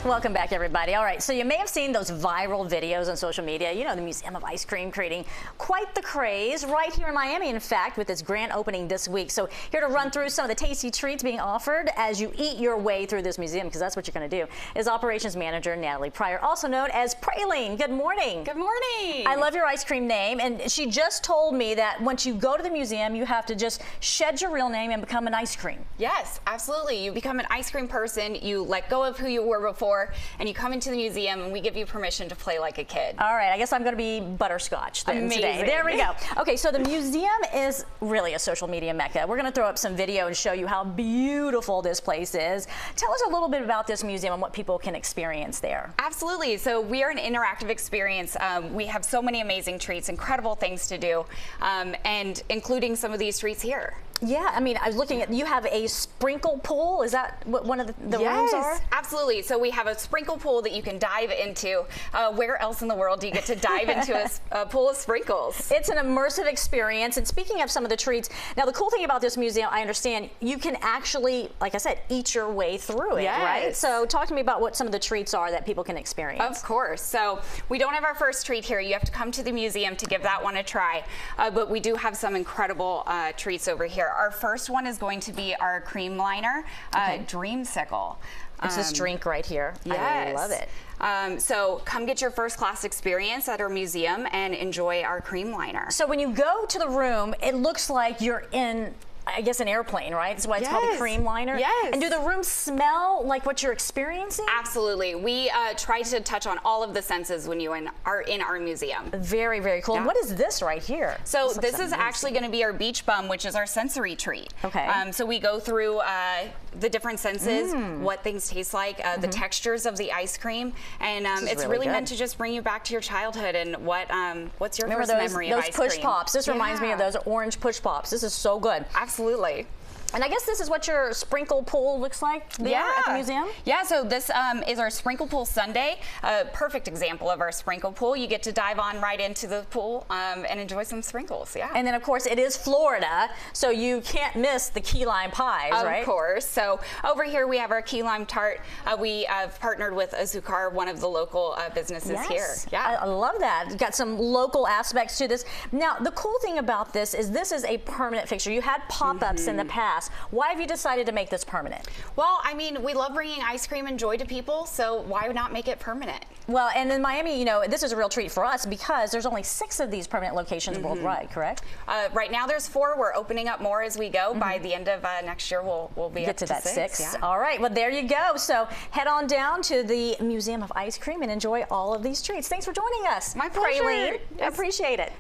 Welcome back, everybody. All right, so you may have seen those viral videos on social media. You know, the Museum of Ice Cream creating quite the craze right here in Miami, in fact, with its grand opening this week. So here to run through some of the tasty treats being offered as you eat your way through this museum, because that's what you're going to do, is Operations Manager Natalie Pryor, also known as Praline. Good morning. Good morning. I love your ice cream name, and she just told me that once you go to the museum, you have to just shed your real name and become an ice cream. Yes, absolutely. You become an ice cream person, you let go of who you were before, and you come into the museum and we give you permission to play like a kid. All right, I guess I'm going to be butterscotch then today. There we go. Okay, so the museum is really a social media mecca. We're going to throw up some video and show you how beautiful this place is. Tell us a little bit about this museum and what people can experience there. Absolutely. So we are an interactive experience. We have so many amazing treats, incredible things to do, and including some of these treats here. Yeah, I mean, I was looking at, you have a sprinkle pool. Is that what one of the rooms are? Yes, absolutely. So we have a sprinkle pool that you can dive into. Where else in the world do you get to dive into a pool of sprinkles? It's an immersive experience. And speaking of some of the treats, now the cool thing about this museum, I understand, you can actually, like I said, eat your way through it, right? So talk to me about what some of the treats are that people can experience. Of course. So we don't have our first treat here. You have to come to the museum to give that one a try. But we do have some incredible treats over here. Our first one is going to be our cream liner, Dreamsicle. It's this drink right here. Yes. I love it. So come get your first class experience at our museum and enjoy our cream liner. So when you go to the room, it looks like you're in, I guess, an airplane, right? That's why it's called a cream liner. Yes. And do the rooms smell like what you're experiencing? Absolutely. We try to touch on all of the senses when you are in our museum. Very, very cool. Yeah. And what is this right here? So this is actually going to be our beach bum, which is our sensory treat. Okay. So we go through the different senses, what things taste like, the textures of the ice cream, and it's really meant to just bring you back to your childhood and what's your first memory of ice cream. Those push pops. This reminds me of those orange push pops. This is so good. Absolutely. And I guess this is what your sprinkle pool looks like there at the museum? Yeah, so this is our Sprinkle Pool Sunday. A perfect example of our sprinkle pool. You get to dive on right into the pool and enjoy some sprinkles, And then, of course, it is Florida, so you can't miss the key lime pies, right? Of course. So over here we have our key lime tart. We have partnered with Azúcar, one of the local businesses here. Yeah, I love that. Got some local aspects to this. Now, the cool thing about this is a permanent fixture. You had pop-ups in the past. Why have you decided to make this permanent? Well, I mean, we love bringing ice cream and joy to people, so why not make it permanent? Well, and in Miami, you know, this is a real treat for us because there's only 6 of these permanent locations worldwide, correct? Right now there's 4. We're opening up more as we go. By the end of next year, we'll be up to that 6. Yeah. All right, well, there you go. So head on down to the Museum of Ice Cream and enjoy all of these treats. Thanks for joining us. My pleasure. Praline. I appreciate it.